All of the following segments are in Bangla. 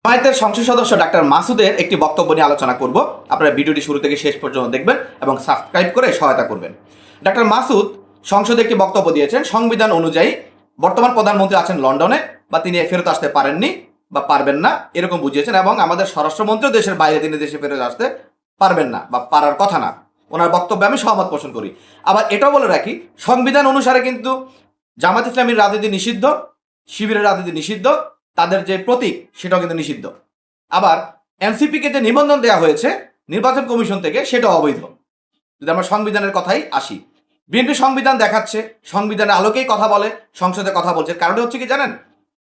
জামায়াতের সংসদ সদস্য ডাক্তার মাসুদের একটি বক্তব্য নিয়ে আলোচনা করব। আপনারা ভিডিওটি শুরু থেকে শেষ পর্যন্ত দেখবেন এবং সাবস্ক্রাইব করে সহায়তা করবেন। ডাক্তার মাসুদ সংসদে একটি বক্তব্য দিয়েছেন। সংবিধান অনুযায়ী বর্তমান প্রধানমন্ত্রী আছেন লন্ডনে, বা তিনি ফেরত আসতে পারেননি বা পারবেন না এরকম বুঝিয়েছেন, এবং আমাদের স্বরাষ্ট্রমন্ত্রীও দেশের বাইরে তিনি দেশে ফেরত আসতে পারবেন না বা পারার কথা না। ওনার বক্তব্যে আমি সহমত পোষণ করি। আবার এটাও বলে রাখি, সংবিধান অনুসারে কিন্তু জামাত ইসলামীর রাজনীতি নিষিদ্ধ, শিবিরের রাজনীতি নিষিদ্ধ, তাদের যে প্রতীক সেটাও কিন্তু নিষিদ্ধ। আবার এনসিপিকে যে নিবন্ধন দেওয়া হয়েছে নির্বাচন কমিশন থেকে সেটাও অবৈধ। যদি আমরা সংবিধানের কথাই আসি, বিএনপি সংবিধান দেখাচ্ছে, সংবিধানের আলোকেই কথা বলে, সংসদে কথা বলছে। কারণটা হচ্ছে কি জানেন?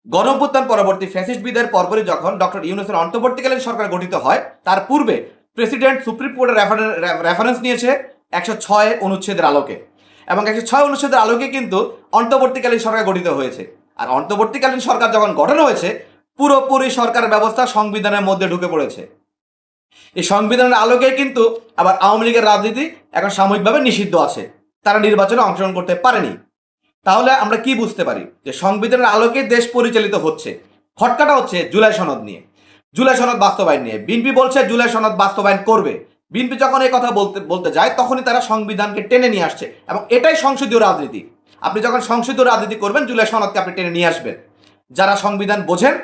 গণঅভ্যুত্থান পরবর্তী ফ্যাসিস্ট বিদের পরপরই যখন ডক্টর ইউনূসের অন্তর্বর্তীকালীন সরকার গঠিত হয়, তার পূর্বে প্রেসিডেন্ট সুপ্রিম কোর্টের রেফারেন্স নিয়েছে 106 অনুচ্ছেদের আলোকে, এবং 106 অনুচ্ছেদের আলোকে কিন্তু অন্তর্বর্তীকালীন সরকার গঠিত হয়েছে। আর অন্তর্বর্তীকালীন সরকার যখন গঠন হয়েছে, পুরোপুরি সরকার ব্যবস্থা সংবিধানের মধ্যে ঢুকে পড়েছে। এই সংবিধানের আলোকে কিন্তু আবার আওয়ামী লীগের রাজনীতি এখন সাময়িকভাবে নিষিদ্ধ আছে, তারা নির্বাচনে অংশগ্রহণ করতে পারেনি। তাহলে আমরা কি বুঝতে পারি যে সংবিধানের আলোকে দেশ পরিচালিত হচ্ছে। খটকাটা হচ্ছে জুলাই সনদ নিয়ে, জুলাই সনদ বাস্তবায়ন নিয়ে। বিএনপি বলছে জুলাই সনদ বাস্তবায়ন করবে। বিএনপি যখন এই কথা বলতে যায়, তখনই তারা সংবিধানকে টেনে নিয়ে আসছে, এবং এটাই সংসদীয় রাজনীতি। আপনি যখন সংসদীয় রাজনীতি করবেন, জুলাই সনদকে আপনি টেনে নিয়ে আসবেন। যারা সংবিধান বোঝেন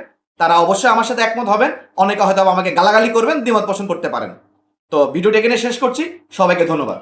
তারা অবশ্যই আমার সাথে একমত হবেন, অনেকে হয়তো আমাকে গালাগালি করবেন, দ্বিমত পোষণ করতে পারেন। তো ভিডিওটি এখানে শেষ করছি। সবাইকে ধন্যবাদ।